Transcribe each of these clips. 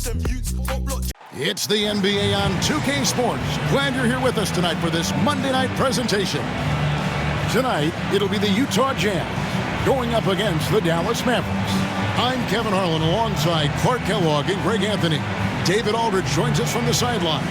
It's the NBA on 2K Sports. Glad you're here with us tonight for this Monday night presentation. Tonight, it'll be the Utah Jazz going up against the Dallas Mavericks. I'm Kevin Harlan alongside Clark Kellogg and Greg Anthony. David Aldridge joins us from the sideline.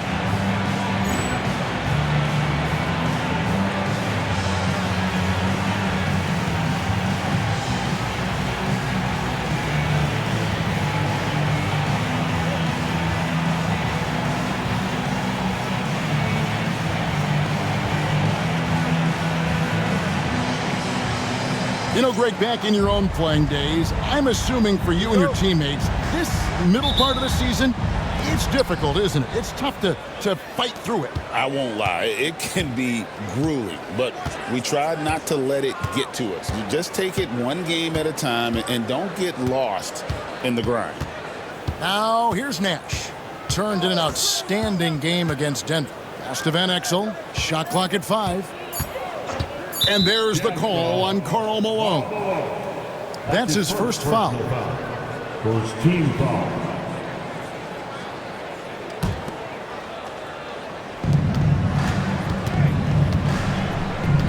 You know, Greg, back in your own playing days, I'm assuming for you and your teammates, this middle part of the season, it's difficult, isn't it? It's tough to fight through it. I won't lie. It can be grueling, but we try not to let it get to us. You just take it one game at a time and don't get lost in the grind. Now, here's Nash. Turned in an outstanding game against Denver. Pass to Van Exel. Shot clock at 5. And there's the call on Karl Malone. That's his first foul. First team foul.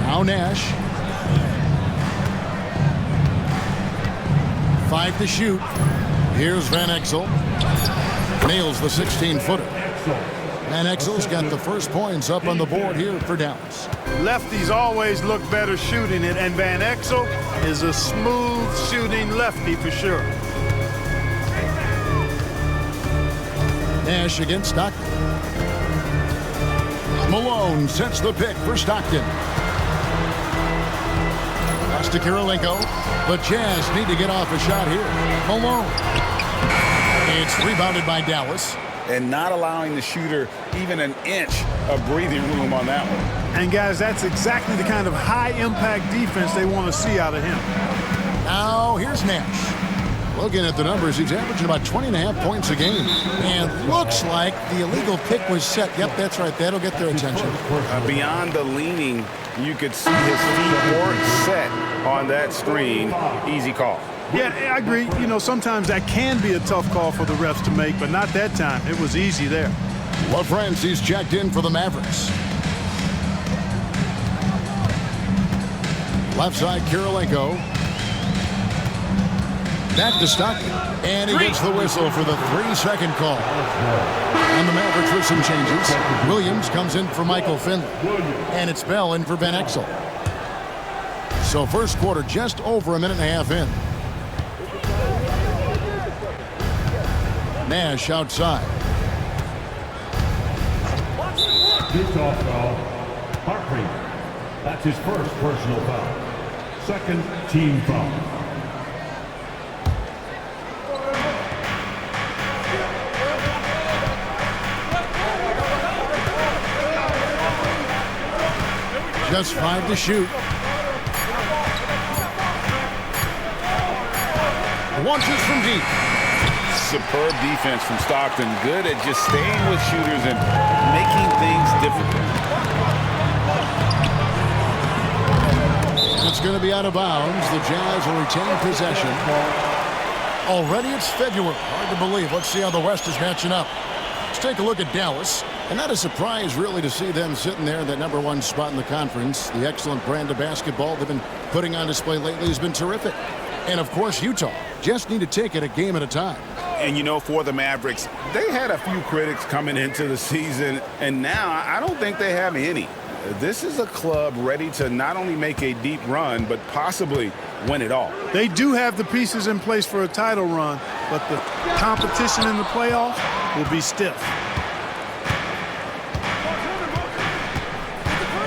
Now Nash. 5 to shoot. Here's Van Exel. Nails the 16-footer. Van Exel's got the first points up on the board here for Dallas. Lefties always look better shooting it, and Van Exel is a smooth shooting lefty for sure. Nash against Stockton. Malone sets the pick for Stockton. Pass to Kirilenko. The Jazz need to get off a shot here. Malone. It's rebounded by Dallas. And not allowing the shooter even an inch of breathing room on that one. And guys, that's exactly the kind of high-impact defense they want to see out of him. Now, here's Nash. Looking at the numbers, he's averaging about 20.5 points a game. And looks like the illegal pick was set. Yep, that's right. That'll get their attention. Beyond the leaning, you could see his feet weren't set on that screen. Easy call. Yeah, I agree. You know, sometimes that can be a tough call for the refs to make, but not that time. It was easy there. LaFrancis checked in for the Mavericks. Left side, Kirilenko. Back to Stockton. And he gets the whistle for the 3-second call. And the Mavericks with some changes. Williams comes in for Michael Finley. And it's Bell in for Van Exel. So first quarter just over a minute and a half in. Nash outside. Utah foul. Hartley. That's his first personal foul. Second team foul. Just 5 to shoot. Launches from deep. Superb defense from Stockton. Good at just staying with shooters and making things difficult. It's going to be out of bounds. The Jazz will retain possession. Already it's February. Hard to believe. Let's see how the West is matching up. Let's take a look at Dallas. And not a surprise, really, to see them sitting there in that #1 spot in the conference. The excellent brand of basketball they've been putting on display lately has been terrific. And, of course, Utah just need to take it a game at a time. And, you know, for the Mavericks, they had a few critics coming into the season, and now I don't think they have any. This is a club ready to not only make a deep run, but possibly win it all. They do have the pieces in place for a title run, but the competition in the playoffs will be stiff.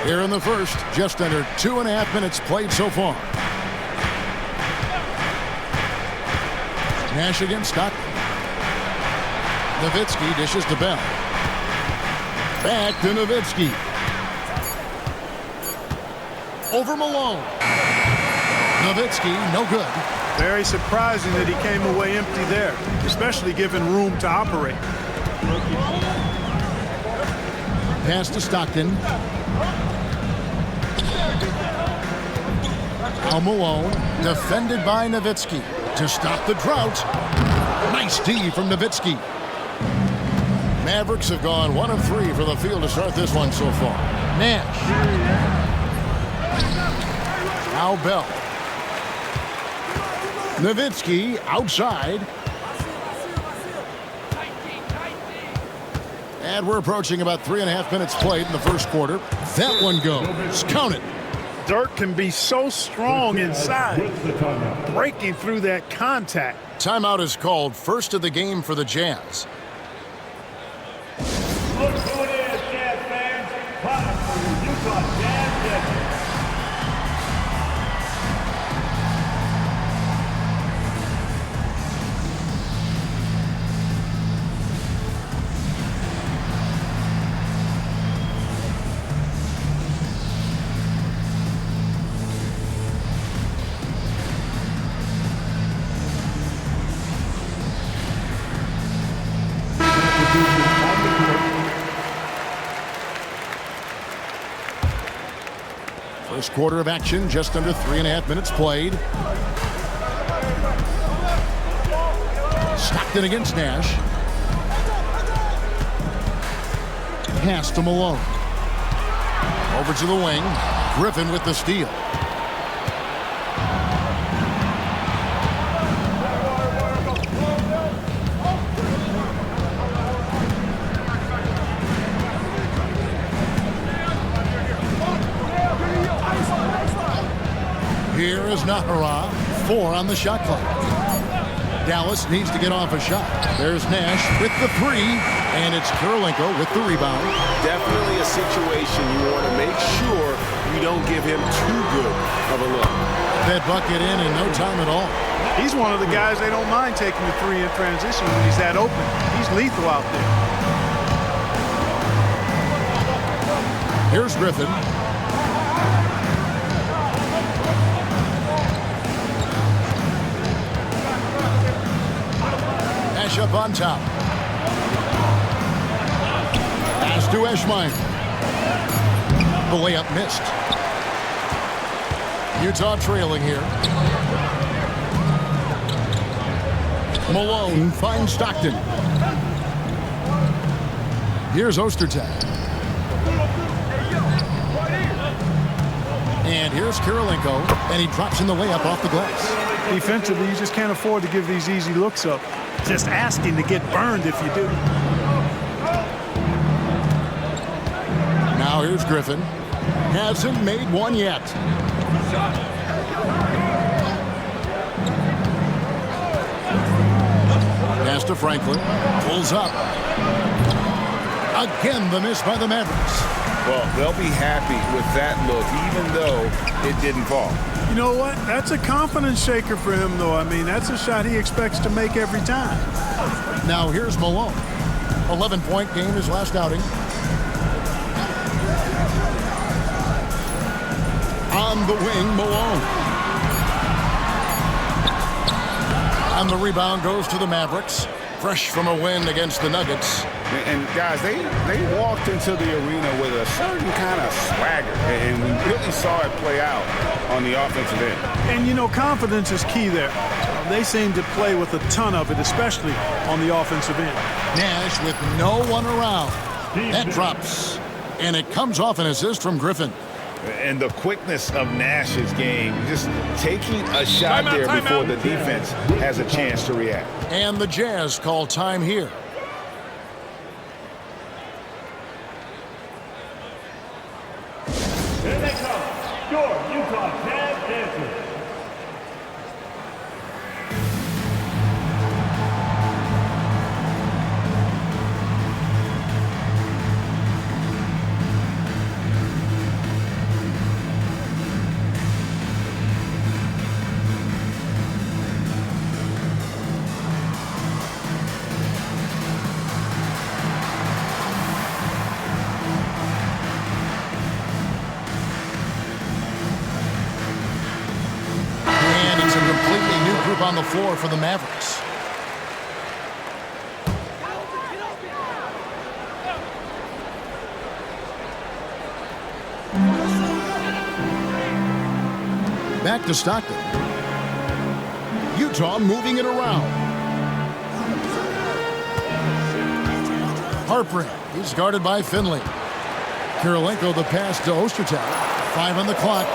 Here in the first, just under 2.5 minutes played so far. Nash against Stockton. Nowitzki dishes to Bell. Back to Nowitzki. Over Malone. Nowitzki, no good. Very surprising that he came away empty there, especially given room to operate. Pass to Stockton. Now Malone, defended by Nowitzki to stop the drought. Nice D from Nowitzki. Mavericks have gone 1 of 3 for the field to start this one so far. Nash. Now Bell. Nowitzki outside. And we're approaching about 3.5 minutes played in the first quarter. That one goes. Count it. Dirk can be so strong inside, breaking through that contact. Timeout is called, first of the game for the Jazz. Look who it is, Jazz fans. Time for your Utah Jazz Jets. First quarter of action, just under 3.5 minutes played. Stockton against Nash. Pass to Malone. Over to the wing. Griffin with the steal. Here is Nahara, 4 on the shot clock. Dallas needs to get off a shot. There's Nash with the 3, and it's Kirilenko with the rebound. Definitely a situation you want to make sure you don't give him too good of a look. That bucket in no time at all. He's one of the guys they don't mind taking the 3 in transition when he's that open. He's lethal out there. Here's Griffin. Nash up on top. Pass to Eschmeyer. The layup missed. Utah trailing here. Malone finds Stockton. Here's Ostertag. And here's Kirilenko, and he drops in the layup off the glass. Defensively, you just can't afford to give these easy looks up. Just asking to get burned if you do. Now here's Griffin. Hasn't made one yet. Pass to Franklin. Pulls up. Again, the miss by the Mavericks. Well, they'll be happy with that look, even though it didn't fall. You know what? That's a confidence shaker for him, though. I mean, that's a shot he expects to make every time. Now here's Malone. 11-point game his last outing. On the wing, Malone. And the rebound goes to the Mavericks. Fresh from a win against the Nuggets. And guys, they walked into the arena with a certain kind of swagger, and we really saw it play out on the offensive end. And, you know, confidence is key there. They seem to play with a ton of it, especially on the offensive end. Nash with no one around. That drops. And it comes off an assist from Griffin. And the quickness of Nash's game, just taking a shot there before the defense has a chance to react. And the Jazz call time here. Here they come, your Utah Jazz dancers. On the floor for the Mavericks. Back to Stockton. Utah moving it around. Harper, he's guarded by Finley. Kirilenko the pass to Ostertag. 5 on the clock.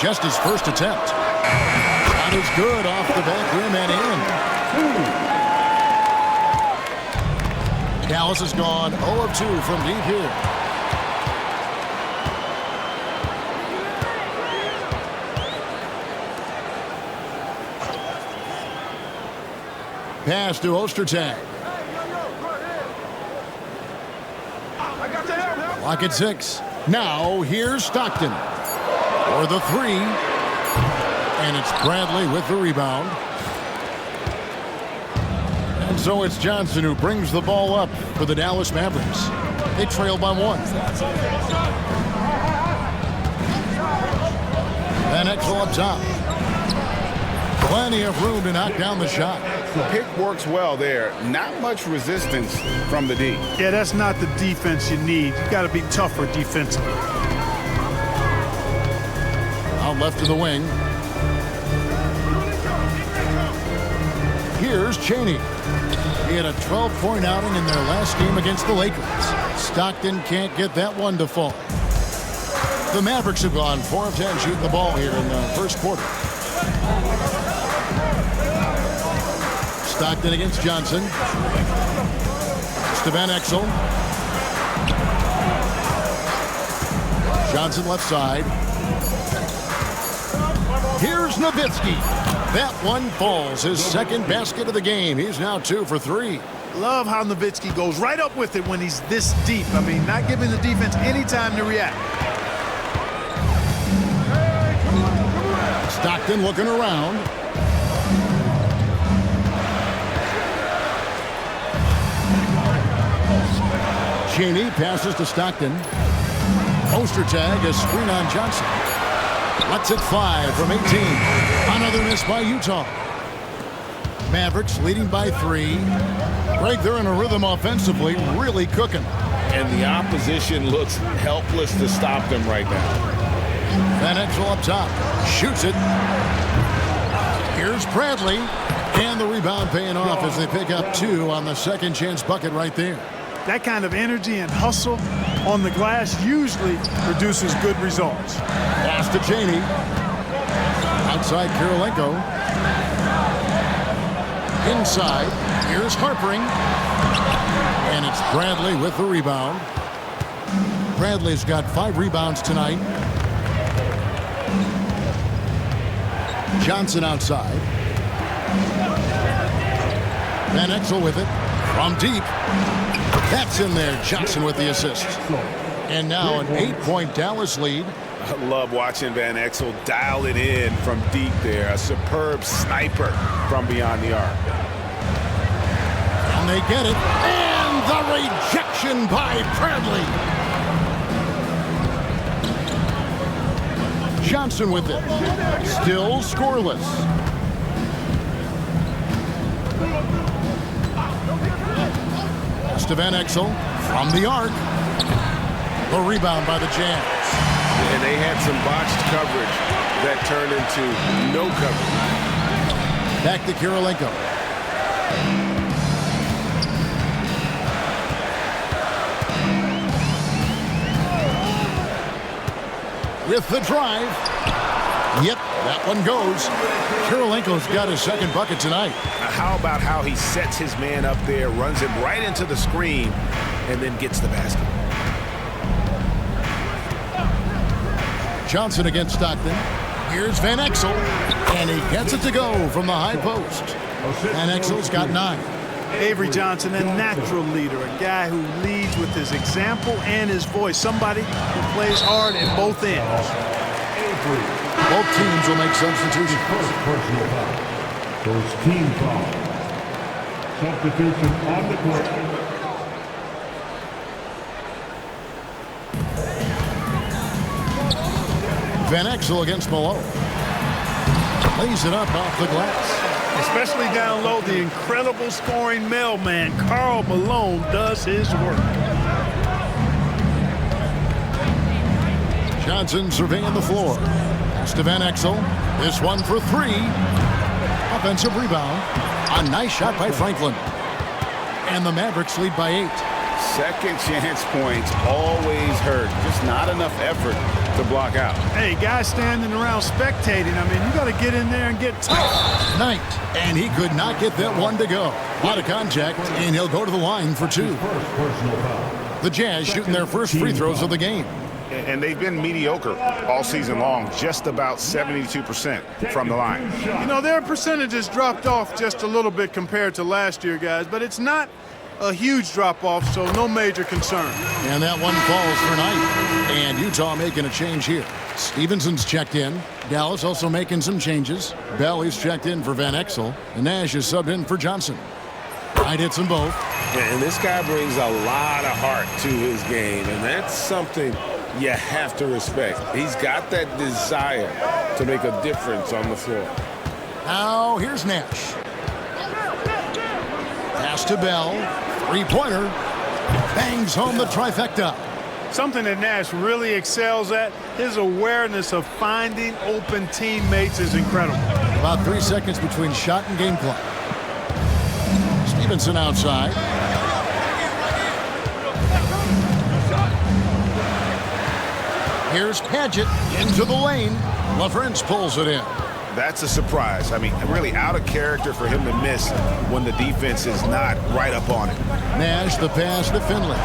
Just his first attempt. Shot is good off the back rim and in. Dallas has gone 0 of 2 from deep here. Pass to Ostertag. Clock at 6. Now here's Stockton for the 3. And it's Bradley with the rebound. And so it's Johnson who brings the ball up for the Dallas Mavericks. They trail by 1. Van Exel up top. Plenty of room to knock down the shot. Pick works well there. Not much resistance from the D. Yeah, that's not the defense you need. You got to be tougher defensively. Out left to the wing. Here's Chaney. He had a 12-point outing in their last game against the Lakers. Stockton can't get that one to fall. The Mavericks have gone 4 of 10 shooting the ball here in the first quarter. Stockton against Johnson. To Van Exel. Johnson left side. Here's Nowitzki. That one falls. His second basket of the game. He's now 2 for 3. Love how Nowitzki goes right up with it when he's this deep. I mean, not giving the defense any time to react. Stockton looking around. Chaney passes to Stockton. Ostertag, a screen on Johnson. Lets it fly from 18. Another miss by Utah. Mavericks leading by 3. Greg, they're in a rhythm offensively, really cooking. And the opposition looks helpless to stop them right now. Van Exel up top. Shoots it. Here's Bradley. And the rebound paying off as they pick up 2 on the second chance bucket right there. That kind of energy and hustle on the glass usually produces good results. Pass to Chaney. Outside Kirilenko. Inside. Here's Harpering. And it's Bradley with the rebound. Bradley's got 5 rebounds tonight. Johnson outside. Van Exel with it. From deep. That's in there. Johnson with the assist. And now an 8-point Dallas lead. I love watching Van Exel dial it in from deep there. A superb sniper from beyond the arc. And they get it. And the rejection by Bradley. Johnson with it. Still scoreless. To Van Exel from the arc. The rebound by the Jazz. And they had some botched coverage that turned into no coverage. Back to Kirilenko. With the drive. Yep, that one goes. Kirilenko's got his second bucket tonight. How about how he sets his man up there, runs him right into the screen, and then gets the basket. Johnson against Stockton. Here's Van Exel. And he gets it to go from the high post. Van Exel's got 9. Avery Johnson, a natural leader, a guy who leads with his example and his voice. Somebody who plays hard at both ends. Both teams will make substitutions. First personal foul. First team foul. Substitution on the court. Van Exel against Malone. Lays it up off the glass. Especially down low, the incredible scoring mailman, Karl Malone, does his work. Johnson surveying the floor. Pass to Van Exel. This one for 3. Offensive rebound. A nice shot by Franklin. and the Mavericks lead by 8. Second chance points always hurt. Just not enough effort to block out. Hey, guys standing around spectating. I mean, you got to get in there and get tough. Knight, and he could not get that one to go. Out of contact, and he'll go to the line for 2. The Jazz shooting their first free throws of the game. And they've been mediocre all season long, just about 72% from the line. You know, their percentages dropped off just a little bit compared to last year, guys, but it's not a huge drop-off, so no major concern. And that one falls for Knight. And Utah making a change here. Stevenson's checked in. Dallas also making some changes. Bell is checked in for Van Exel. And Nash is subbed in for Johnson. Knight hits them both. And this guy brings a lot of heart to his game, and that's something you have to respect. He's got that desire to make a difference on the floor. Now here's Nash. Pass to Bell. Three-pointer. Bangs home the trifecta. Something that Nash really excels at, his awareness of finding open teammates is incredible. About 3 seconds between shot and game clock. Stevenson outside. Here's Padgett into the lane. LaFrance pulls it in. That's a surprise. I mean, really out of character for him to miss when the defense is not right up on it. Nash the pass to Finley.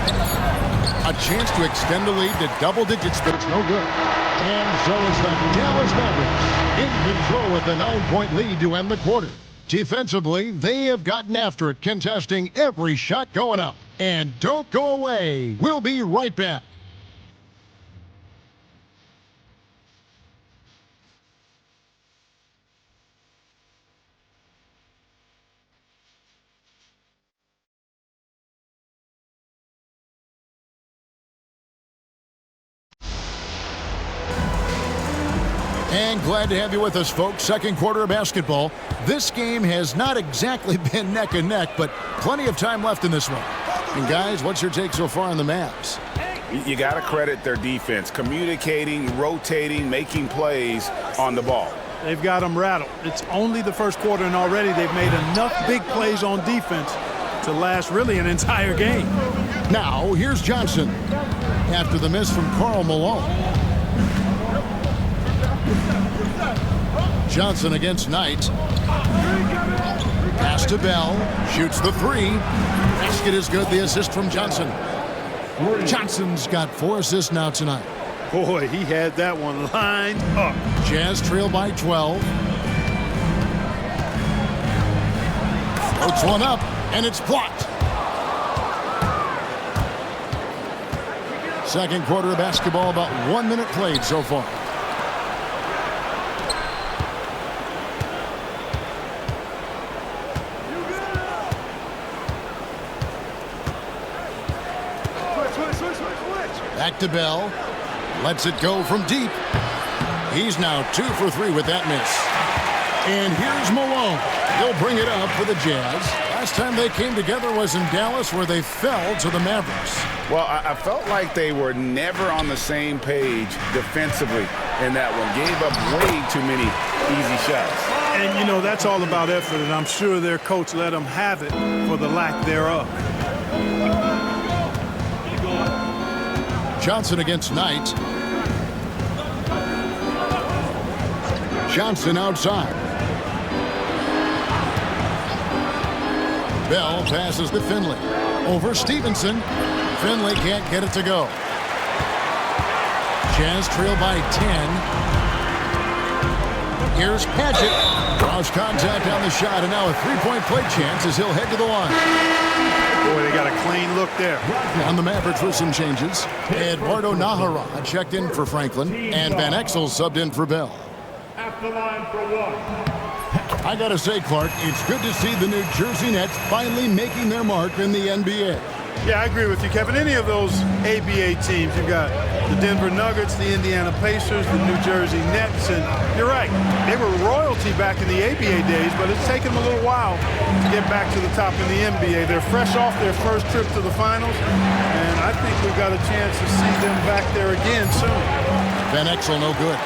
A chance to extend the lead to double digits, but it's no good. And so it's the Dallas Mavericks in control with the 9-point lead to end the quarter. Defensively, they have gotten after it, contesting every shot going up. And don't go away. We'll be right back. And glad to have you with us, folks. Second quarter of basketball. This game has not exactly been neck and neck, but plenty of time left in this one. And guys, what's your take so far on the Mavs? You got to credit their defense, communicating, rotating, making plays on the ball. They've got them rattled. It's only the first quarter, and already they've made enough big plays on defense to last really an entire game. Now, here's Johnson after the miss from Karl Malone. Johnson against Knight. Pass to Bell. Shoots the three. Basket is good. The assist from Johnson. Johnson's got 4 assists now tonight. Boy, he had that one lined up. Jazz trail by 12. Floats one up, and it's blocked. Second quarter of basketball, about 1 minute played so far. Back to Bell. Lets it go from deep. He's now 2 for 3 with that miss. And here's Malone. He'll bring it up for the Jazz. Last time they came together was in Dallas, where they fell to the Mavericks. Well, I felt like they were never on the same page defensively in that one. Gave up way too many easy shots. And, you know, that's all about effort, and I'm sure their coach let them have it for the lack thereof. Johnson against Knight. Johnson outside. Bell passes to Finley. Over Stevenson. Finley can't get it to go. Jazz trail by 10. Here's Padgett. Draws contact on the shot, and now a three-point play chance as he'll head to the line. Boy, they got a clean look there. On the Mavericks with some changes. Eduardo Nahara checked in for Franklin, and Van Exel subbed in for Bell. At the line for 1. I gotta say, Clark, it's good to see the New Jersey Nets finally making their mark in the NBA. Yeah, I agree with you, Kevin. Any of those ABA teams, you've got the Denver Nuggets, the Indiana Pacers, the New Jersey Nets, and you're right. They were royalty back in the ABA days, but it's taken them a little while to get back to the top in the NBA. They're fresh off their first trip to the finals, and I think we've got a chance to see them back there again soon. Van Exel no good.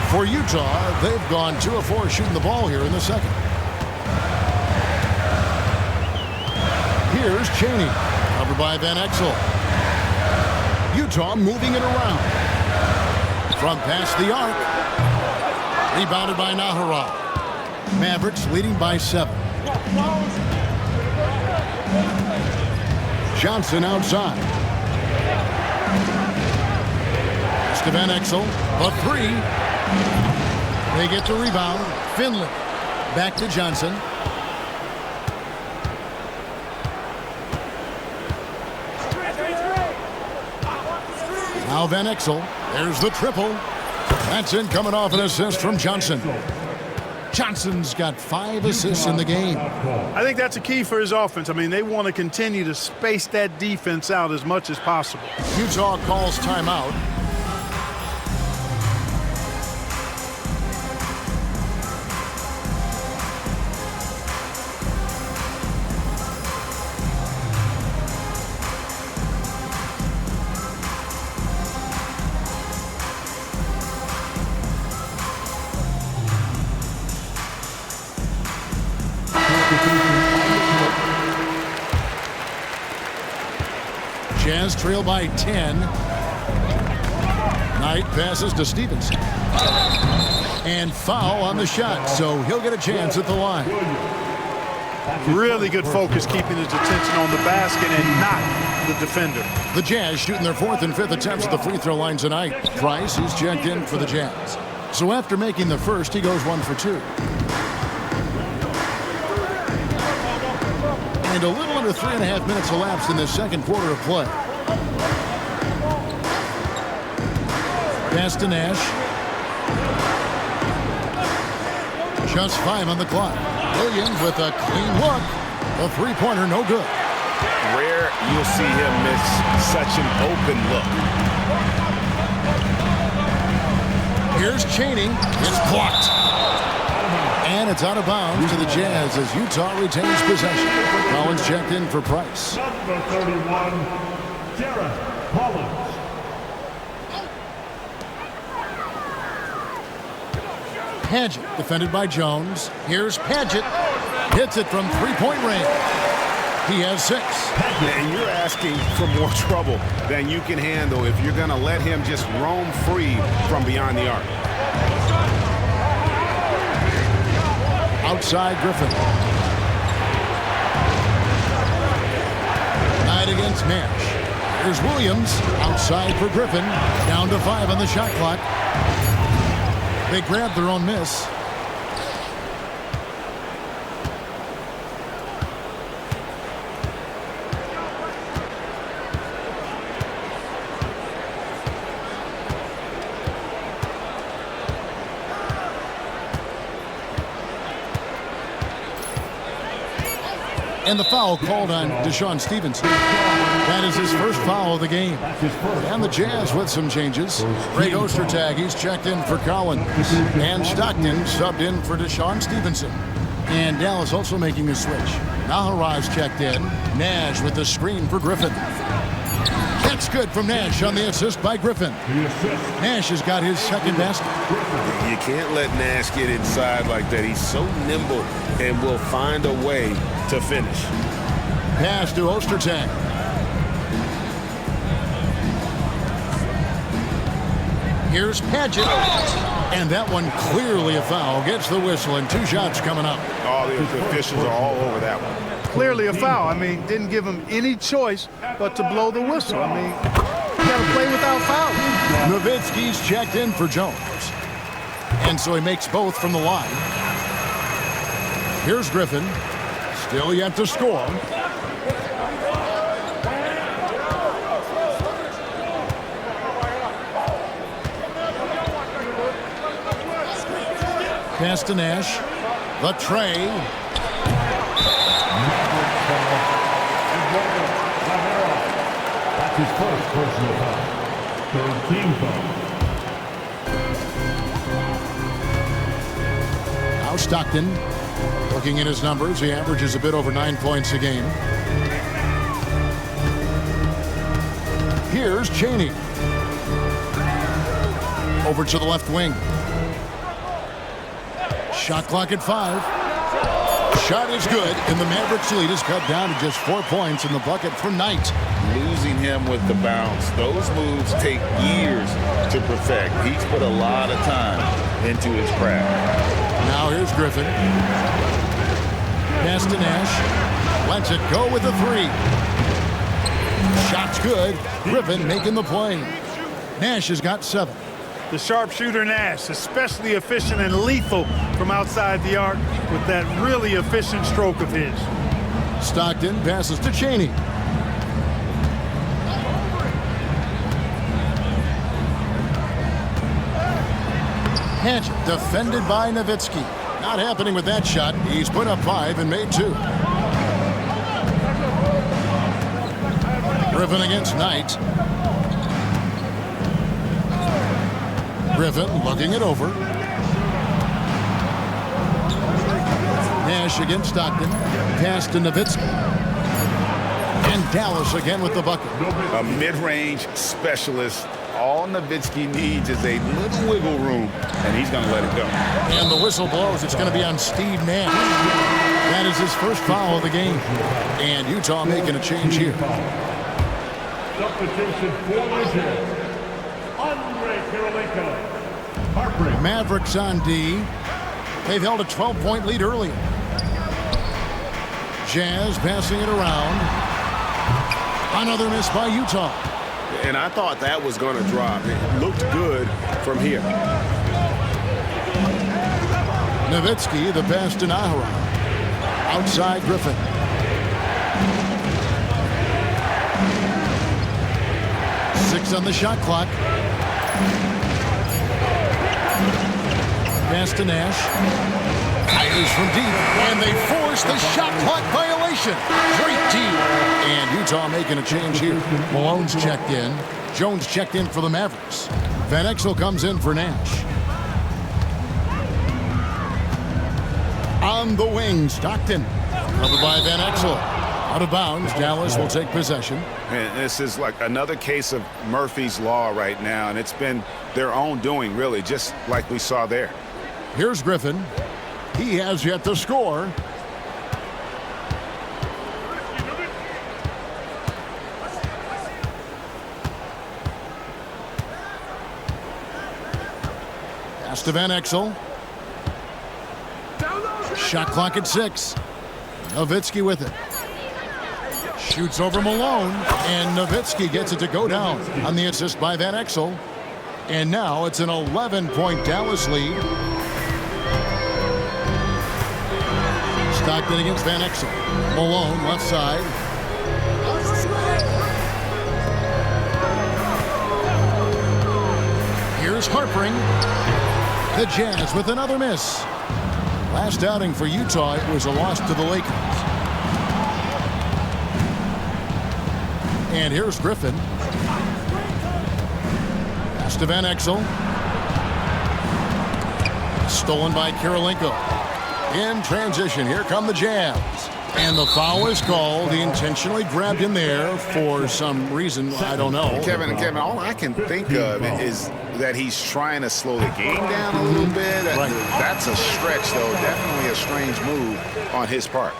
For Utah, they've gone 2 of 4 shooting the ball here in the second. Here's Cheney. Covered by Van Exel. Utah moving it around. From past the arc. Rebounded by Nahara. Mavericks leading by 7. Johnson outside. To Van Exel. A 3. They get the rebound. Finley. Back to Johnson. Now Van Exel. There's the triple. That's in, coming off an assist from Johnson. Johnson's got 5 assists in the game. I think that's a key for his offense. I mean, they want to continue to space that defense out as much as possible. Utah calls timeout. Jazz trail by 10. Knight passes to Stevenson. And foul on the shot, so he'll get a chance at the line. Really good focus, keeping his attention on the basket and not the defender. The Jazz shooting their 4th and 5th attempts at the free throw line tonight. Price, he's checked in for the Jazz. So after making the first, he goes 1 for 2. And a little under 3.5 minutes elapsed in the second quarter of play. Pass to Nash. Just 5 on the clock. Williams with a clean look. A three-pointer, no good. Rare you'll see him miss such an open look. Here's Cheney. It's blocked. And it's out of bounds to the Jazz as Utah retains possession. Collins checked in for Price. Number 31, Jarrett Collins. Paget defended by Jones. Here's Paget. Hits it from three-point range. He has 6. And you're asking for more trouble than you can handle if you're going to let him just roam free from beyond the arc. Outside Griffin. Knight against Nash. Here's Williams. Outside for Griffin. Down to 5 on the shot clock. They grab their own miss. And the foul called on Deshaun Stevenson. That is his first foul of the game. And the Jazz with some changes. Greg Ostertag, he's checked in for Collins. And Stockton subbed in for Deshaun Stevenson. And Dallas also making a switch. Naharaj checked in. Nash with the screen for Griffin. That's good from Nash on the assist by Griffin. Nash has got his second basket. You can't let Nash get inside like that. He's so nimble and will find a way to finish. Pass to Ostertag. Here's Paget. And that one clearly a foul. Gets the whistle and 2 shots coming up. All the officials are all over that one. Clearly a foul. I mean, didn't give him any choice but to blow the whistle. I mean, you got to play without fouling. Nowitzki's checked in for Jones. And so he makes both from the line. Here's Griffin. Still yet to score. Pass to Nash. The tray. That's his first personal foul. Third team foul. Now Stockton. Looking at his numbers, he averages a bit over 9 points a game. Here's Cheney. Over to the left wing. Shot clock at 5. Shot is good, and the Mavericks lead is cut down to just 4 points in the bucket for Knight. Losing him with the bounce. Those moves take years to perfect. He's put a lot of time into his craft. Now here's Griffin. Pass to Nash. Lets it go with the three. Shot's good. Griffin making the play. Nash has got 7. The sharpshooter Nash, especially efficient and lethal from outside the arc with that really efficient stroke of his. Stockton passes to Chaney. Hatchet defended by Nowitzki. Not happening with that shot. He's put up 5 and made 2. Griffin against Knight. Griffin looking it over. Nash against Stockton. Pass to Nowitzki. And Dallas again with the bucket. A mid-range specialist. All Nowitzki needs is a little wiggle room, and he's going to let it go. And the whistle blows. It's going to be on Steve Nash. That is his first foul of the game. And Utah making a change here. Substitution for the Jazz. Mavericks on D. They've held a 12-point lead early. Jazz passing it around. Another miss by Utah. And I thought that was going to drop. It looked good from here. Nowitzki, the pass to Nahara. Outside Griffin. Six on the shot clock. Pass to Nash. Fires from deep, and they force the shot clock violation. Great D. And Utah making a change here. Malone's checked in. Jones checked in for the Mavericks. Van Exel comes in for Nash. On the wing, Stockton. Covered by Van Exel. Out of bounds, Dallas will take possession. And this is like another case of Murphy's Law right now, and it's been their own doing, really, just like we saw there. Here's Griffin. He has yet to score. Pass to Van Exel. Shot clock at 6. Nowitzki with it. Shoots over Malone, and Nowitzki gets it to go down on the assist by Van Exel. And now it's an 11-point Dallas lead. Stockton against Van Exel. Malone left side. Here's Harpering. The Jazz with another miss. Last outing for Utah, it was a loss to the Lakers. And here's Griffin. Pass to Van Exel. Stolen by Kirilenko. In transition, here come the Jazz. And the foul is called. He intentionally grabbed him there for some reason. I don't know. Kevin, all I can think of is that he's trying to slow the game down a little bit. Right. That's a stretch, though. Definitely a strange move on his part.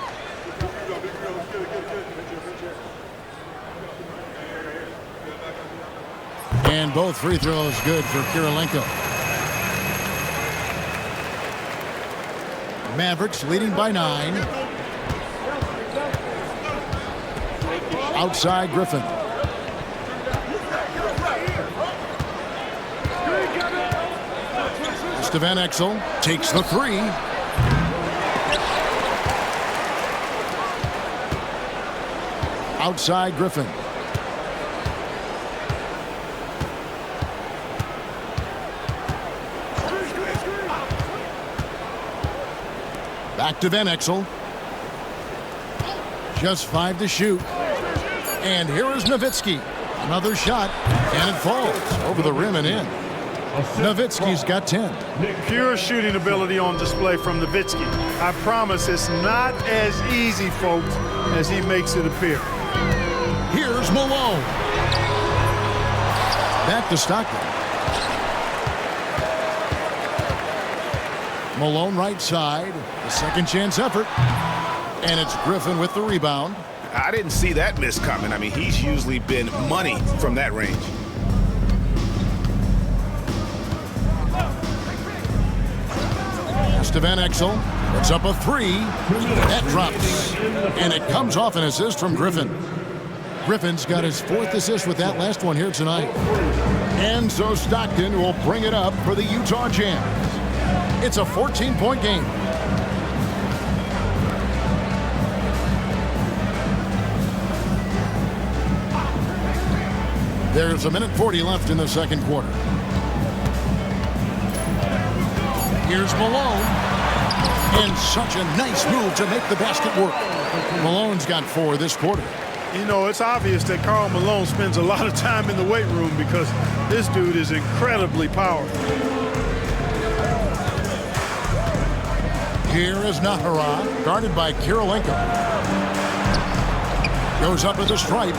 And both free throws good for Kirilenko. Mavericks leading by 9. Outside Griffin. Van Exel takes the 3. Outside Griffin. Back to Van Exel. Just 5 to shoot. And here is Nowitzki. Another shot, and it falls over the rim and in. Nowitzki's got 10. Pure shooting ability on display from Nowitzki. I promise it's not as easy, folks, as he makes it appear. Here's Malone. Back to Stockton. Malone right side. A second chance effort. And it's Griffin with the rebound. I didn't see that miss coming. I mean, he's usually been money from that range. Van Exel puts up a three. That drops. And it comes off an assist from Griffin. Griffin's got his 4th assist with that last one here tonight. And so Stockton will bring it up for the Utah Jazz. It's a 14-point game. There's a minute 40 left in the second quarter. Here's Malone. And such a nice move to make the basket work. Malone's got 4 this quarter. You know, it's obvious that Karl Malone spends a lot of time in the weight room because this dude is incredibly powerful. Here is Nahara, guarded by Kirilenko. Goes up at the stripe.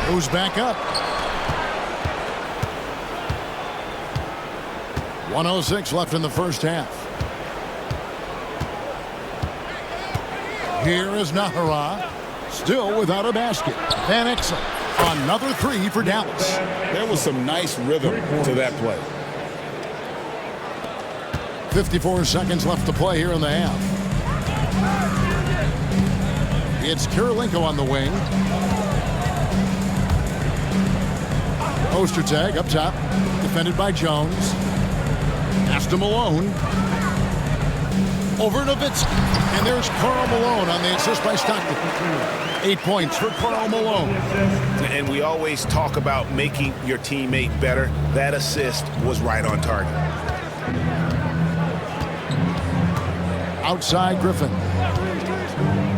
Goes back up. 1:06 left in the first half. Here is Nahara, still without a basket. Van Exel, another 3 for Dallas. There was some nice rhythm to that play. 54 seconds left to play here in the half. It's Kirilenko on the wing. Poster tag up top, defended by Jones. Pass to Malone. Over Nowitzki. And there's Karl Malone on the assist by Stockton. 8 points for Karl Malone. And we always talk about making your teammate better. That assist was right on target. Outside Griffin.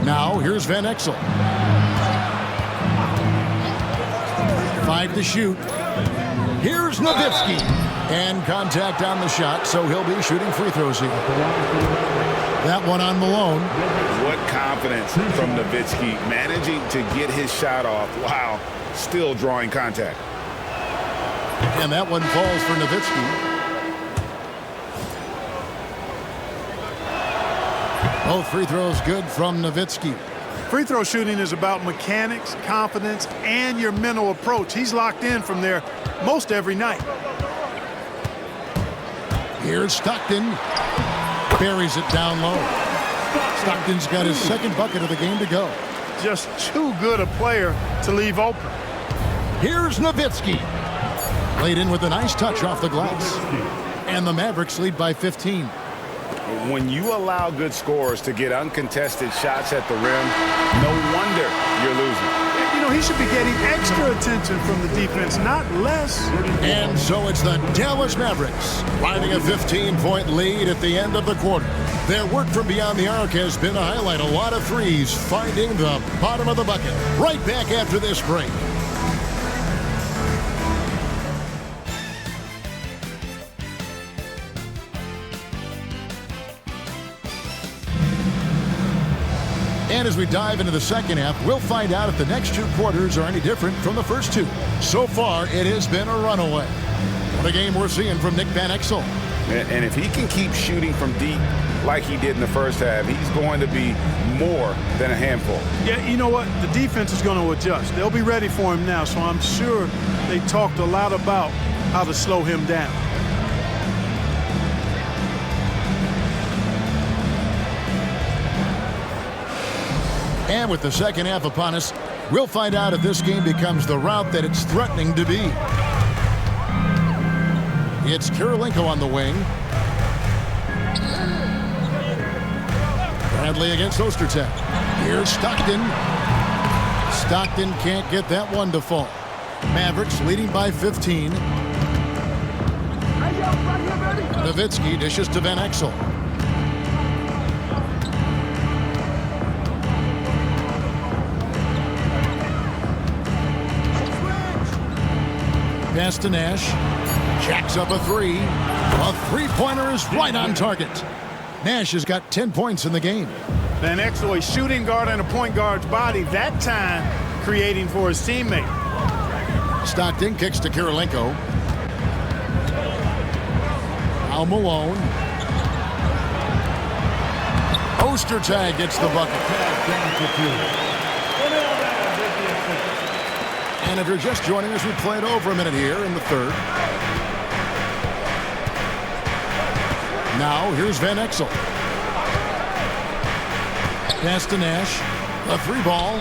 Now here's Van Exel. 5 to shoot. Here's Nowitzki. And contact on the shot, so he'll be shooting free throws here. That one on Malone. What confidence from Nowitzki, managing to get his shot off. Wow, still drawing contact. And that one falls for Nowitzki. Both free throws good from Nowitzki. Free throw shooting is about mechanics, confidence, and your mental approach. He's locked in from there most every night. Here's Stockton. Buries it down low. Stockton's got his 2nd bucket of the game to go. Just too good a player to leave open. Here's Nowitzki. Laid in with a nice touch off the glass. And the Mavericks lead by 15. When you allow good scorers to get uncontested shots at the rim, no wonder you're losing. You know, he should be getting extra attention from the defense, not less. And so it's the Dallas Mavericks riding a 15-point lead at the end of the quarter. Their work from beyond the arc has been a highlight. A lot of threes finding the bottom of the bucket. Right back after this break. And as we dive into the second half, we'll find out if the next 2 quarters are any different from the first 2. So far, it has been a runaway. What a game we're seeing from Nick Van Exel. And if he can keep shooting from deep like he did in the first half, he's going to be more than a handful. Yeah, you know what? The defense is going to adjust. They'll be ready for him now, so I'm sure they talked a lot about how to slow him down. And with the second half upon us, we'll find out if this game becomes the route that it's threatening to be. It's Kirilenko on the wing. Bradley against Ostertag. Here's Stockton. Stockton can't get that one to fall. Mavericks leading by 15. Nowitzki dishes to Van Exel. Pass to Nash. Jacks up a 3. A 3-pointer is right on target. Nash has got 10 points in the game. Van Exel, a shooting guard and a point guard's body, that time creating for his teammate. Stockton kicks to Kirilenko. Now Malone. Ostertag gets the bucket. And if you're just joining us, we played over a minute here in the third. Now, here's Van Exel. Pass to Nash. A three ball.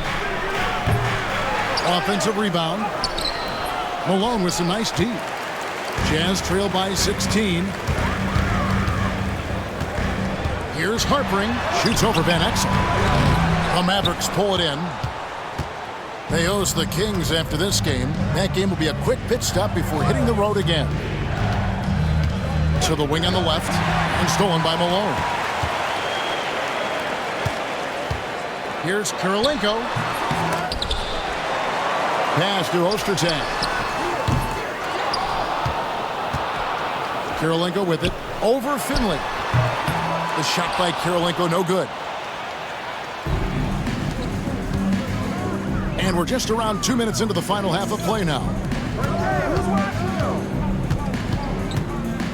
Offensive rebound. Malone with some nice D. Jazz trail by 16. Here's Harpering. Shoots over Van Exel. The Mavericks pull it in. They host the Kings after this game. That game will be a quick pit stop before hitting the road again. To the wing on the left. And stolen by Malone. Here's Kirilenko. Pass to Ostertag. Kirilenko with it. Over Finley. The shot by Kirilenko, no good. And we're just around 2 minutes into the final half of play now.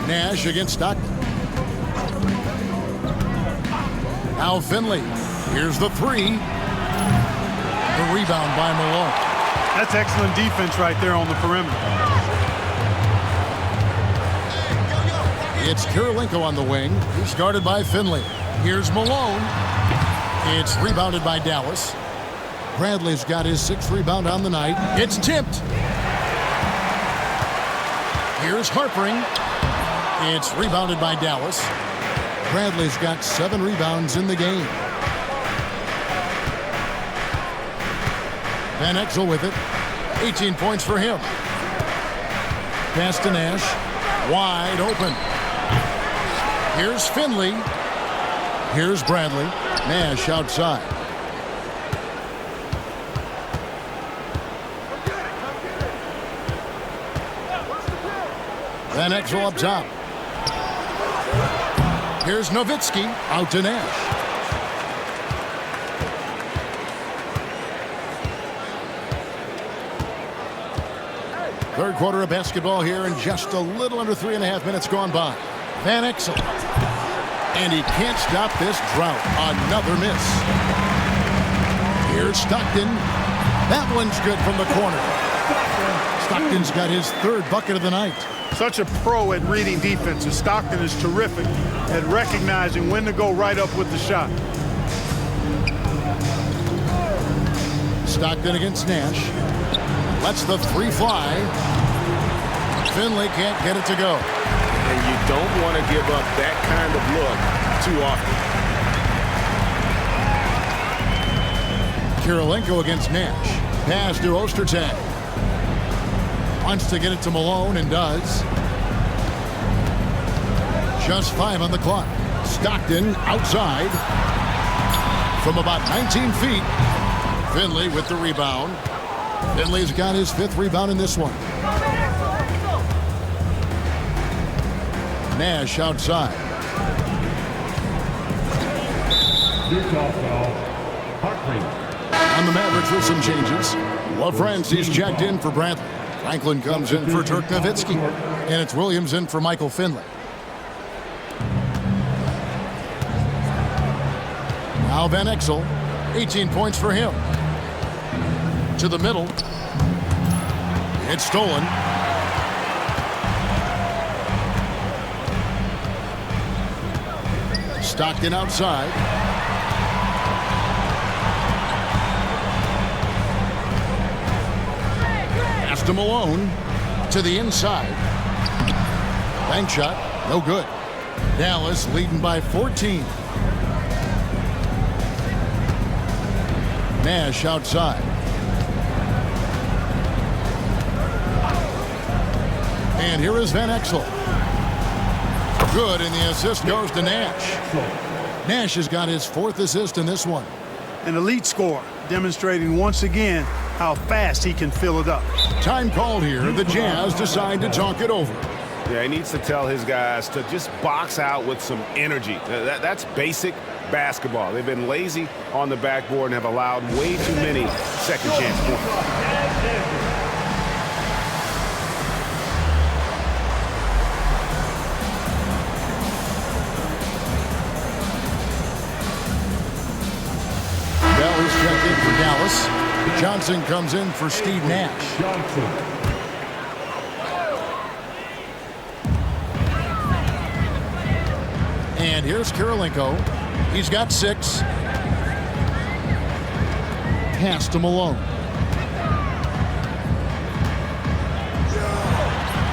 Nash against Stockton. Now Finley. Here's the three. The rebound by Malone. That's excellent defense right there on the perimeter. It's Kirilenko on the wing. He's guarded by Finley. Here's Malone. It's rebounded by Dallas. Bradley's got his 6th rebound on the night. It's tipped. Here's Harpering. It's rebounded by Dallas. Bradley's got 7 rebounds in the game. Van Exel with it. 18 points for him. Pass to Nash. Wide open. Here's Finley. Here's Bradley. Nash outside. Van Exel up top. Here's Nowitzki. Out to Nash. Third quarter of basketball here, and just a little under 3.5 minutes gone by. Van Exel. And he can't stop this drought. Another miss. Here's Stockton. That one's good from the corner. Stockton's got his 3rd bucket of the night. Such a pro at reading defenses. Stockton is terrific at recognizing when to go right up with the shot. Stockton against Nash. Lets the three fly. Finley can't get it to go. And you don't want to give up that kind of look too often. Kirilenko against Nash. Pass to Ostertag. Wants to get it to Malone and does. Just 5 on the clock. Stockton outside. From about 19 feet. Finley with the rebound. Finley's got his 5th rebound in this one. Nash outside. On the Mavericks with some changes. LaFrancie's checked in for Bradley. Franklin comes in for Dirk Nowitzki. And it's Williams in for Michael Finley. Now Van Exel. 18 points for him. To the middle. It's stolen. Stockton outside. Pass to Malone. To the inside. Bank shot. No good. Dallas leading by 14. Nash outside. And here is Van Exel. Good, and the assist goes to Nash. Nash has got his 4th assist in this one. An elite scorer, demonstrating once again how fast he can fill it up. Time called here. The Jazz decide to talk it over. Yeah, he needs to tell his guys to just box out with some energy. That's basic basketball. They've been lazy on the backboard and have allowed way too many second chance points. for Dallas. Johnson comes in for Steve Nash. Johnson. And here's Kirilenko. He's got 6. Pass to Malone.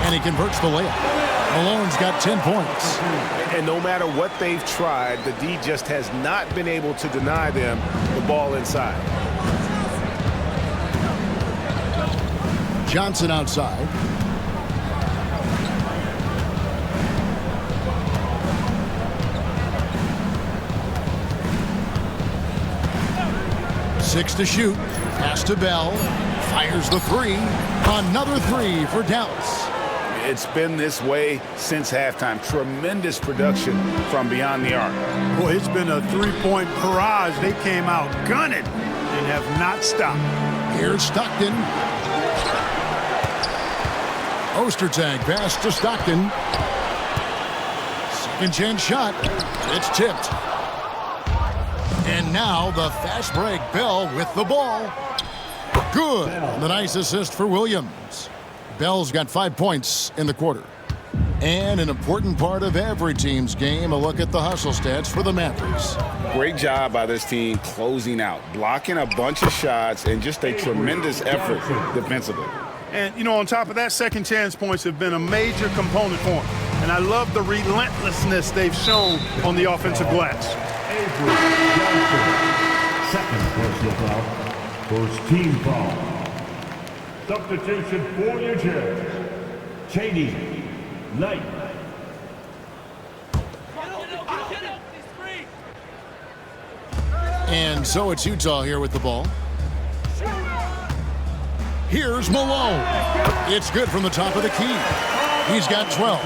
And he converts the layup. Malone's got 10 points. And no matter what they've tried, the D just has not been able to deny them the ball inside. Johnson outside. Six to shoot. Pass to Bell. Fires the 3. Another 3 for Dallas. It's been this way since halftime. Tremendous production from beyond the arc. Boy, it's been a three-point barrage. They came out gunning and have not stopped. Here's Stockton. Ostertag pass to Stockton. Second chance shot. It's tipped. And now the fast break. Bell with the ball. Good. The nice assist for Williams. Bell's got 5 points in the quarter. And an important part of every team's game, a look at the hustle stats for the Mavericks. Great job by this team closing out, blocking a bunch of shots, and just a tremendous effort defensively. And, you know, on top of that, second chance points have been a major component for them. And I love the relentlessness they've shown on the offensive glass. Second personal foul. First team foul. Substitution for New Jersey. Cheney, Knight. And so it's Utah here with the ball. Here's Malone. It's good from the top of the key. He's got 12.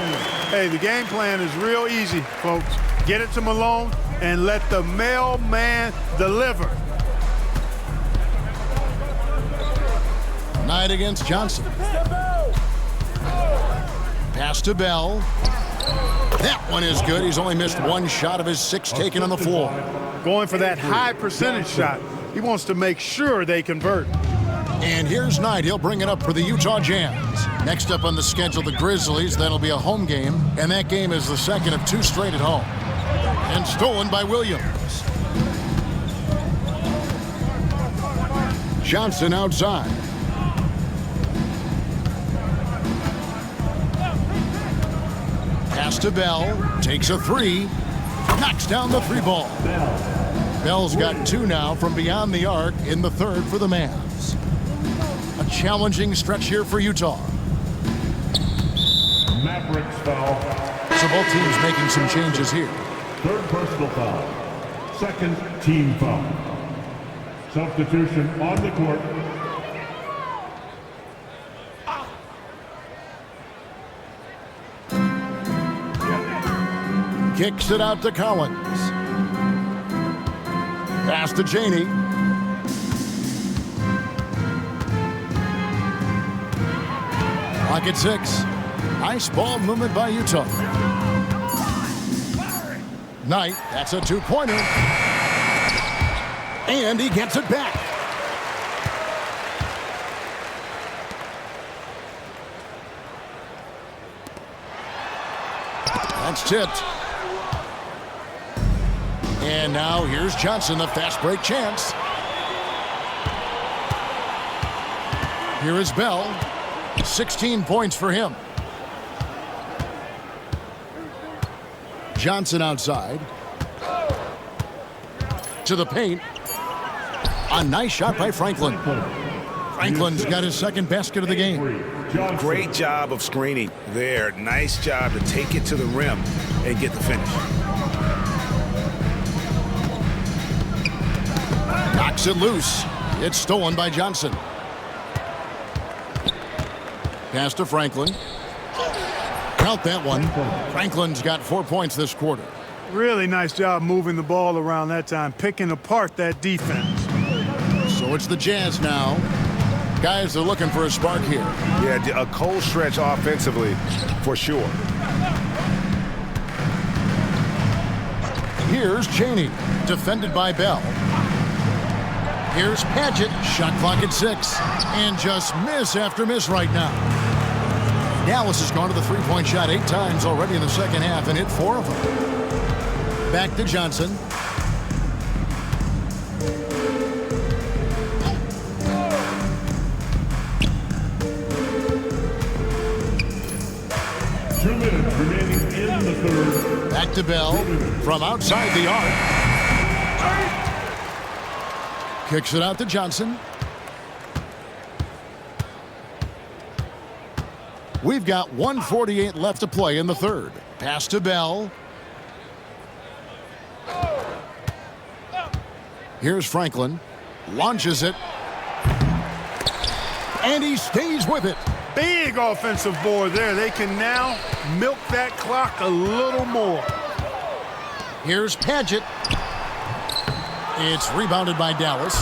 Hey, the game plan is real easy, folks. Get it to Malone and let the mailman deliver. Knight against Johnson. Pass to Bell. That one is good. He's only missed 1 shot of his 6 taken on the floor. Going for that high percentage shot. He wants to make sure they convert. And here's Knight. He'll bring it up for the Utah Jazz. Next up on the schedule, the Grizzlies. That'll be a home game. And that game is the second of 2 straight at home. And stolen by Williams. Johnson outside. Pass to Bell. Takes a 3. Knocks down the 3 ball. Bell's got 2 now from beyond the arc in the 3rd for the Mavs. A challenging stretch here for Utah. Mavericks foul. So both teams making some changes here. Third personal foul. Second team foul. Substitution on the court. Kicks it out to Collins. Pass to Cheney. Clock at 6. Nice ball movement by Utah. Knight, that's a 2-pointer. And he gets it back. That's tipped. And now here's Johnson, the fast break chance. Here is Bell. 16 points for him. Johnson outside. To the paint. A nice shot by Franklin. Franklin's got his 2nd basket of the game. Great job of screening there. Nice job to take it to the rim and get the finish. Knocks it loose. It's stolen by Johnson. Pass to Franklin. Count that one. Franklin's got 4 points this quarter. Really nice job moving the ball around that time, picking apart that defense. So it's the Jazz now. Guys are looking for a spark here. Yeah, a cold stretch offensively for sure. Here's Cheney, defended by Bell. Here's Paget. Shot clock at 6. And just miss after miss right now. Dallas has gone to the three-point shot 8 times already in the second half and hit 4 of them. Back to Johnson. Remaining in the third. Back to Bell from outside the arc. Kicks it out to Johnson. We've got 1:48 left to play in the third. Pass to Bell. Here's Franklin. Launches it. And he stays with it. Big offensive board there. They can now milk that clock a little more. Here's Paget. It's rebounded by Dallas.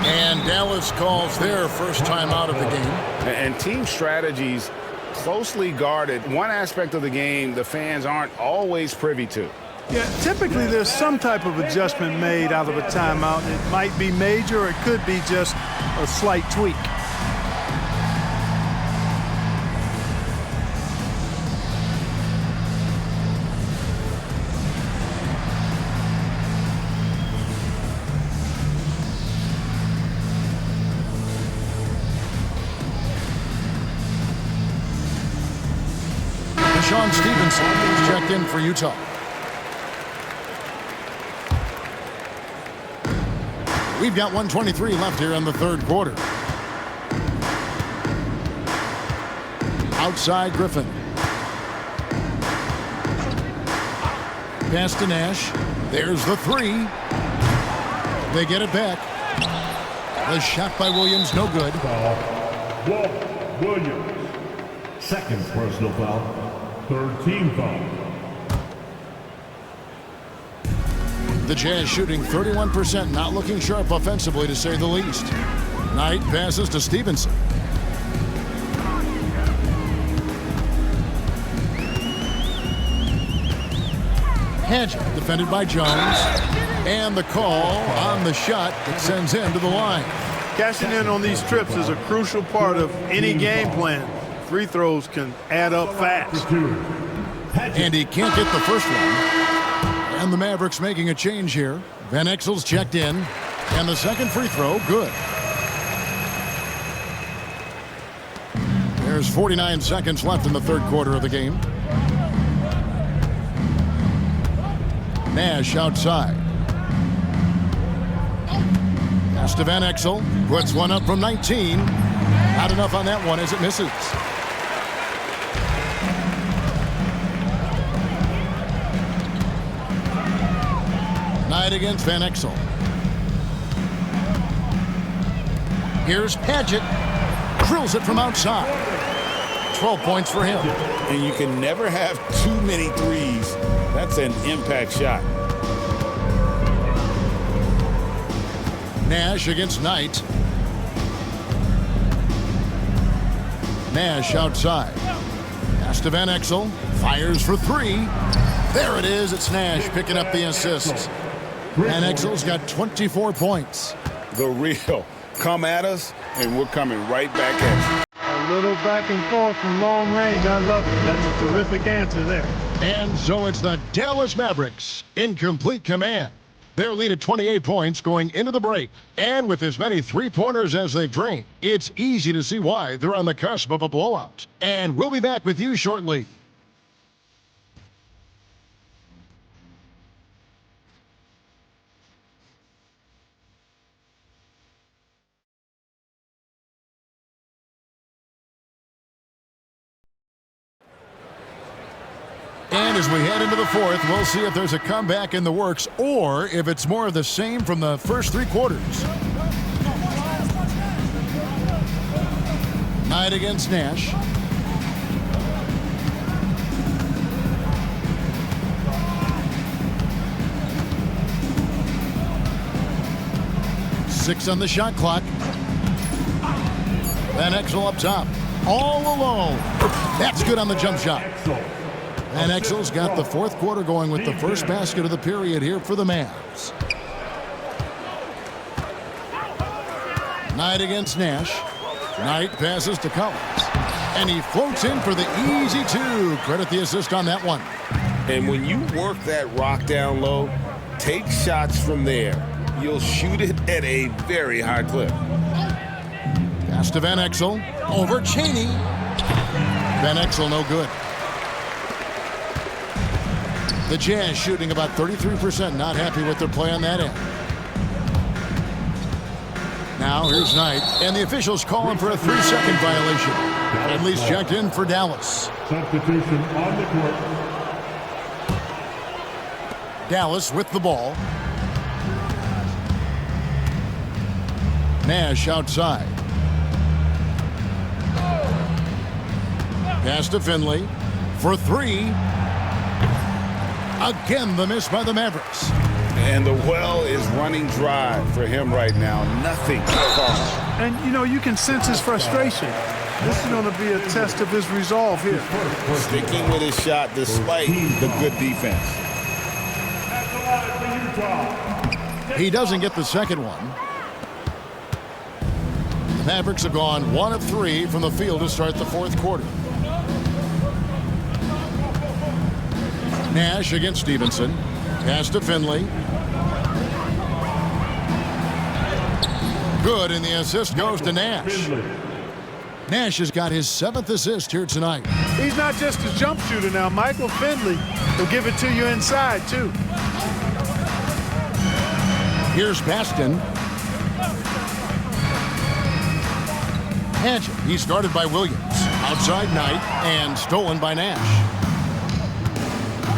And Dallas calls their first time out of the game. And team strategies closely guarded. One aspect of the game the fans aren't always privy to. Yeah, typically there's some type of adjustment made out of a timeout. It might be major or it could be just a slight tweak. Sean Stevenson is checked in for Utah. We've got 1:23 left here in the third quarter. Outside Griffin. Pass to Nash. There's the three. They get it back. The shot by Williams, no good. Foul. Williams. Second personal foul. Third team foul. The Jazz shooting 31%, not looking sharp offensively to say the least. Knight passes to Stevenson. Paget defended by Jones. And the call on the shot that sends him to the line. Cashing in on these trips is a crucial part of any game plan. Free throws can add up fast. And he can't get the first one. And the Mavericks making a change here. Van Exel's checked in. And the second free throw, good. There's 49 seconds left in the third quarter of the game. Nash outside. Pass to Van Exel. Puts one up from 19. Not enough on that one as it misses. Knight against Van Exel. Here's Paget. Drills it from outside. 12 points for him. And you can never have too many threes. That's an impact shot. Nash against Knight. Nash outside. Pass to Van Exel. Fires for three. There it is. It's Nash picking up the assist. Van Exel's got 24 points. The real. Come at us, and we're coming right back at you. A little back and forth from long range. I love it. That's a terrific answer there. And so it's the Dallas Mavericks in complete command. Their lead at 28 points going into the break. And with as many three-pointers as they've drained, it's easy to see why they're on the cusp of a blowout. And we'll be back with you shortly. And as we head into the fourth, we'll see if there's a comeback in the works or if it's more of the same from the first three quarters. Knight against Nash. Six on the shot clock. Van Exel up top. All alone. That's good on the jump shot. Van Exel's got the fourth quarter going with the first basket of the period here for the Mavs. Knight against Nash. Knight passes to Collins. And he floats in for the easy two. Credit the assist on that one. And when you work that rock down low, take shots from there. You'll shoot it at a very high clip. Pass to Van Exel. Over Cheney. Van Exel no good. The Jazz shooting about 33%. Not happy with their play on that end. Now here's Knight. And the officials call him for a 3-second violation. Friendly's checked in for Dallas. Substitution on the court. Dallas with the ball. Nash outside. Pass to Finley for three. Again, the miss by the Mavericks. And the well is running dry for him right now. Nothing. And, you know, you can sense his frustration. This is going to be a test of his resolve here. Sticking with his shot despite the good defense. He doesn't get the second one. The Mavericks have gone 1 of 3 from the field to start the fourth quarter. Nash against Stevenson. Pass to Finley. Good, and the assist goes to Nash. Nash has got his 7th assist here tonight. He's not just a jump shooter now. Michael Finley will give it to you inside, too. Here's Baston. Hatchet. He started by Williams. Outside Knight and stolen by Nash.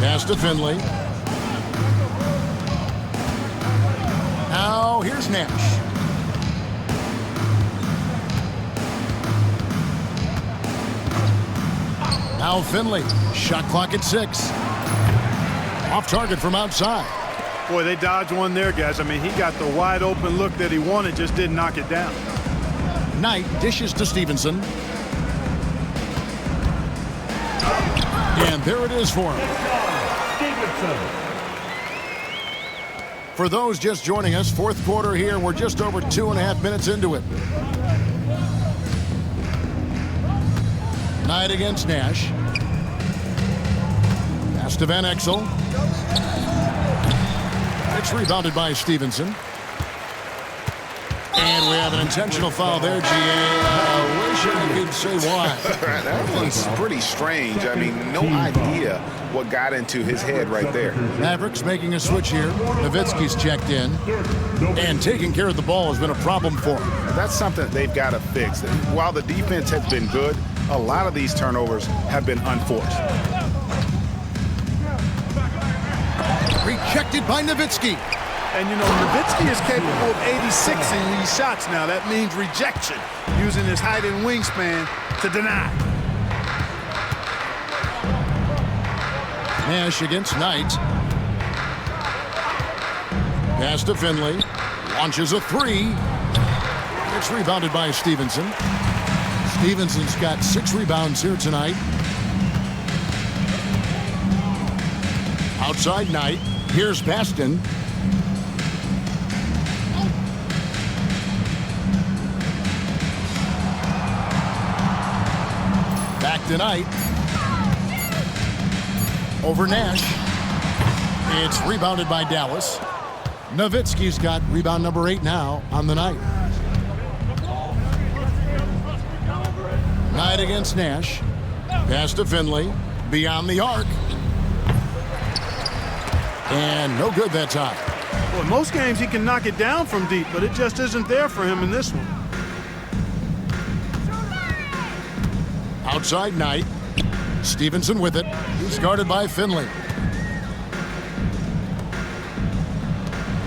Pass to Finley. Now here's Nash. Now Finley. Shot clock at 6. Off target from outside. Boy, they dodged one there, guys. I mean, he got the wide open look that he wanted, just didn't knock it down. Knight dishes to Stevenson. And there it is for him. For those just joining us, fourth quarter here. We're just over 2.5 minutes into it. Knight against Nash. Pass to Van Exel. It's rebounded by Stevenson. And we have an intentional foul there, G.A. Wish I could say why. That one's pretty strange. I mean, no idea what got into his head right there. Mavericks making a switch here. Nowitzki's checked in. And taking care of the ball has been a problem for him. That's something they've got to fix. While the defense has been good, a lot of these turnovers have been unforced. Rejected by Nowitzki. And, you know, Nowitzki is capable of 86ing these shots now. That means rejection, using his height and wingspan to deny. Nash against Knight. Pass to Finley. Launches a 3. It's rebounded by Stevenson. Stevenson's got 6 rebounds here tonight. Outside Knight. Here's Baston. Back to Knight. Over Nash. It's rebounded by Dallas. Nowitzki's got rebound number 8 now on the night. Knight against Nash. Pass to Finley. Beyond the arc. And no good that time. Well, in most games he can knock it down from deep, but it just isn't there for him in this one. Outside Knight. Stevenson with it. He's guarded by Finley.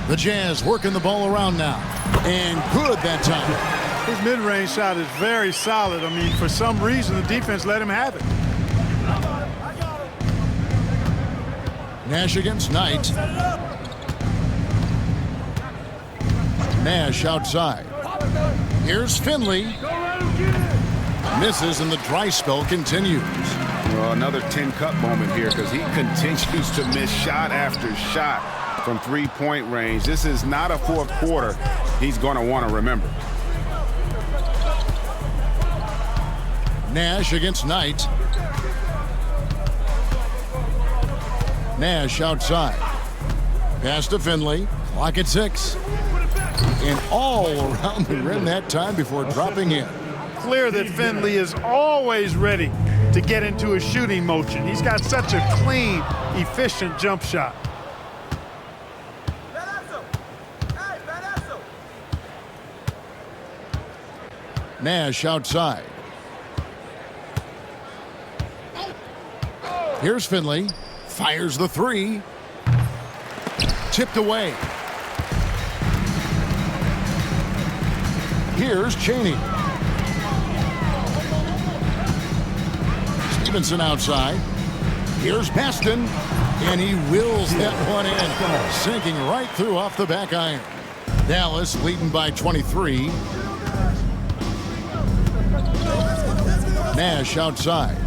The Jazz working the ball around now. And good that time. His mid-range shot is very solid. I mean, for some reason, the defense let him have it. Nash against Knight. Nash outside. Here's Finley. Misses and the dry spell continues. Well, another 10-cup moment here because he continues to miss shot after shot from 3-point range. This is not a fourth quarter he's going to want to remember. Nash against Knight. Nash outside. Pass to Finley. Clock at 6. And all around the rim that time before dropping in. Clear that Finley is always ready to get into a shooting motion. He's got such a clean, efficient jump shot. Nash outside. Here's Finley. Fires the 3. Tipped away. Here's Cheney. Stevenson outside. Here's Baston. And he wills that one in. Sinking right through off the back iron. Dallas leading by 23. Nash outside.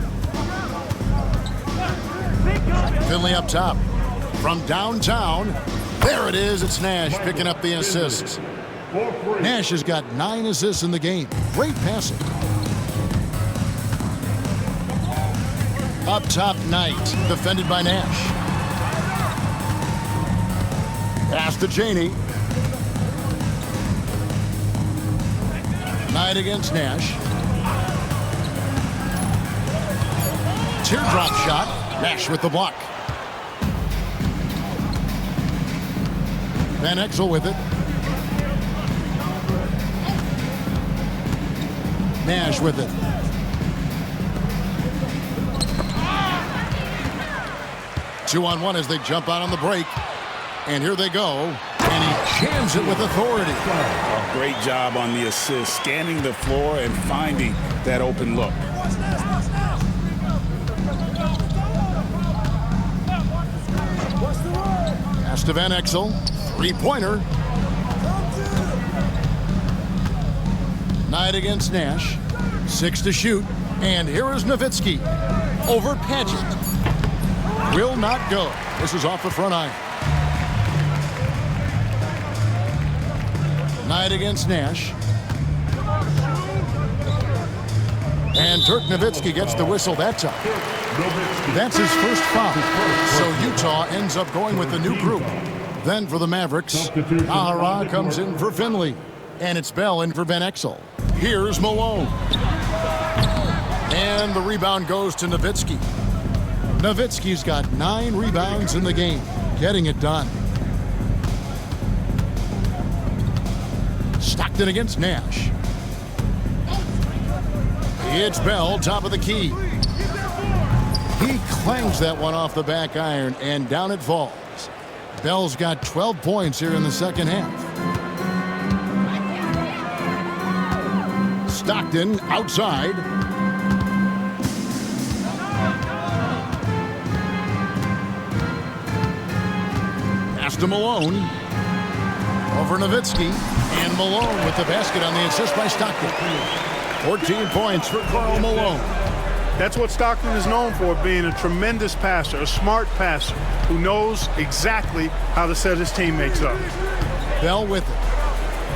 Finley up top. From downtown. There it is. It's Nash picking up the assist. Nash has got 9 assists in the game. Great passing. Up top, Knight. Defended by Nash. Pass to Cheney. Knight against Nash. Teardrop shot. Nash with the block. Van Exel with it. Nash with it. Two-on-one as they jump out on the break. And here they go. And he jams it with authority. Great job on the assist, scanning the floor and finding that open look. Pass to Van Exel. Three-pointer. Knight against Nash. 6 to shoot. And here is Nowitzki. Over Paget. Will not go. This is off the front iron. Knight against Nash. And Dirk Nowitzki gets the whistle that time. That's his first foul. So Utah ends up going with the new group. Then for the Mavericks, Ahara comes in for Finley. And it's Bell in for Van Exel. Here's Malone. And the rebound goes to Nowitzki. Nowitzki's got 9 rebounds in the game, getting it done. Stockton against Nash. It's Bell, top of the key. He clangs that one off the back iron, and down it falls. Bell's got 12 points here in the second half. Stockton outside. Pass to Malone. Over Nowitzki. And Malone with the basket on the assist by Stockton. 14 points for Karl Malone. That's what Stockton is known for, being a tremendous passer, a smart passer, who knows exactly how to set his teammates up. Bell with it.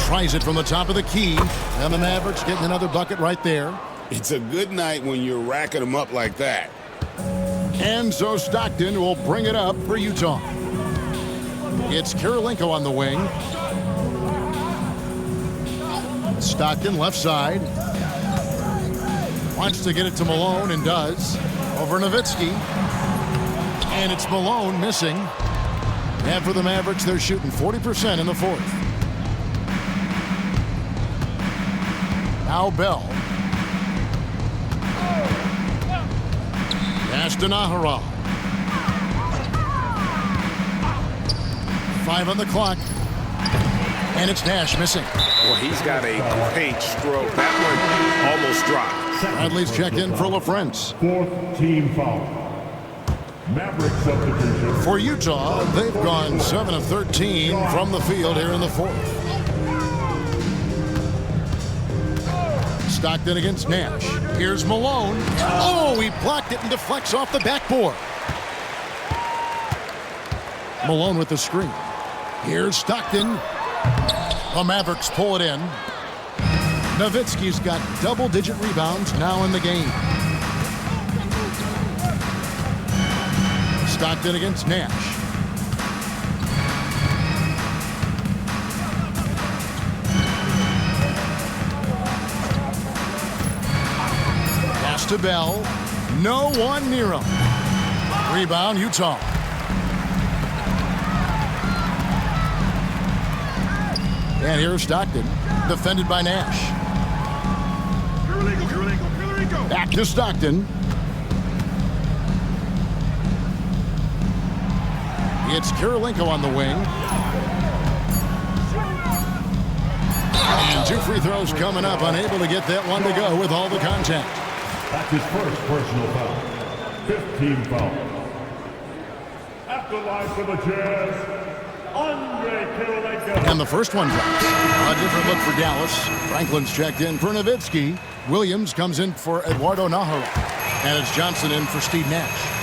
Tries it from the top of the key. And the Mavericks getting another bucket right there. It's a good night when you're racking them up like that. And so Stockton will bring it up for Utah. It's Kirilenko on the wing. Stockton left side. Wants to get it to Malone and does. Over Nowitzki. And it's Malone missing. And for the Mavericks, they're shooting 40% in the fourth. Now Bell. Pass to Ahara. 5 on the clock. And it's Nash missing. Well, he's got a great stroke. That one almost dropped. Bradley's checked in for LaFrance. 4th team foul. Maverick substitution. For Utah, they've gone 7 of 13 from the field here in the fourth. Stockton against Nash. Here's Malone. Oh, he blocked it and deflects off the backboard. Malone with the screen. Here's Stockton. The Mavericks pull it in. Nowitzki's got double-digit rebounds now in the game. Stockton against Nash. Pass to Bell. No one near him. Rebound, Utah. And here's Stockton, defended by Nash. Back to Stockton. It's Kirilenko on the wing. And 2 free throws coming up, unable to get that one to go with all the contact. That's his first personal foul. 15 foul. At the line for the Jazz, Kirilenko. And the first one drops. A different look for Dallas. Franklin's checked in for Nowitzki. Williams comes in for Eduardo Nahara. And it's Johnson in for Steve Nash.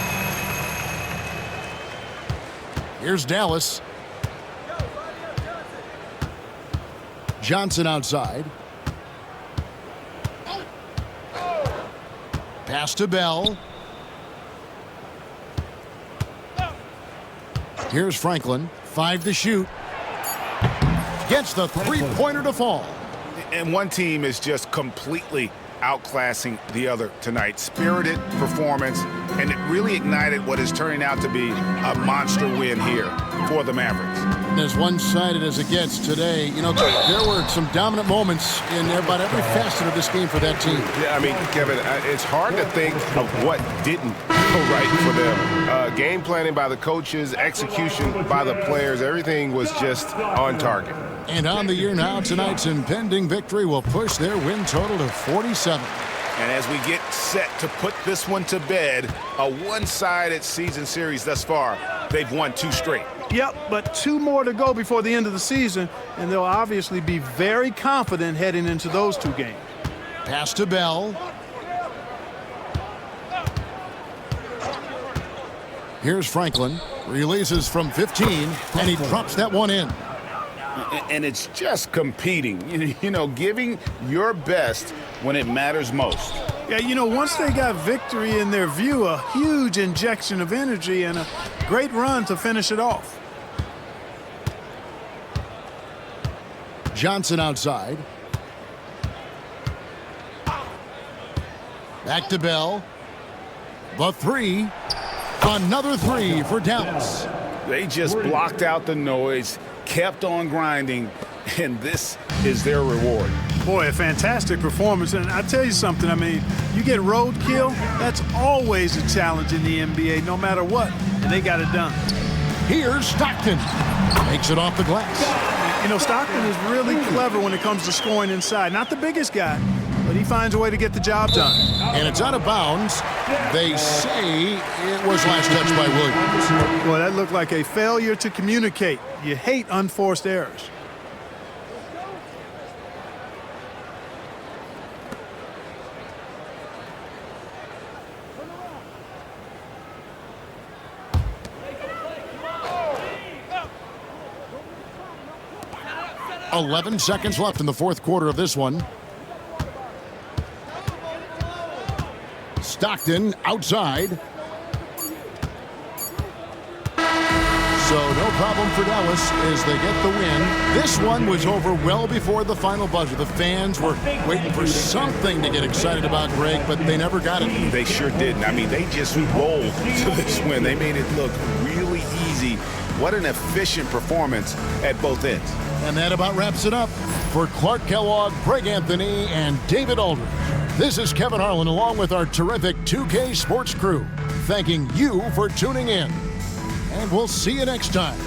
Here's Dallas. Johnson outside. Pass to Bell. Here's Franklin. 5 to shoot. Gets the three-pointer to fall. And one team is just completely outclassing the other tonight. Spirited performance, and it really ignited what is turning out to be a monster win here for the Mavericks. And as one-sided as it gets today, you know, there were some dominant moments in about every facet of this game for that team. Yeah, I mean, Kevin, it's hard to think of what didn't go right for them. Game planning by the coaches, execution by the players, everything was just on target. And on the year now, tonight's impending victory will push their win total to 47. And as we get set to put this one to bed, a one-sided season series thus far, they've won 2 straight. Yep, but 2 more to go before the end of the season, and they'll obviously be very confident heading into those 2 games. Pass to Bell. Here's Franklin. Releases from 15, and he drops that one in. And it's just competing, you know, giving your best when it matters most. Yeah, you know, once they got victory in their view, a huge injection of energy and a great run to finish it off. Johnson outside. Back to Bell. The 3. Another 3 for Dallas. They just blocked out the noise, kept on grinding, and this is their reward. Boy, a fantastic performance. And I tell you something, I mean, you get roadkill, that's always a challenge in the NBA, no matter what, and they got it done. Here's Stockton. Makes it off the glass. You know, Stockton is really clever when it comes to scoring inside. Not the biggest guy, but he finds a way to get the job done. And it's out of bounds. They say it was last touched by Williams. Boy, that looked like a failure to communicate. You hate unforced errors. .11 seconds left in the 4th quarter of this one. Stockton outside. So no problem for Dallas as they get the win. This one was over well before the final buzzer. The fans were waiting for something to get excited about, Greg, but they never got it. They sure didn't. I mean, they just rolled to this win. They made it look really easy. What an efficient performance at both ends. And that about wraps it up. For Clark Kellogg, Greg Anthony, and David Aldridge, this is Kevin Harlan along with our terrific 2K Sports crew, thanking you for tuning in. And we'll see you next time.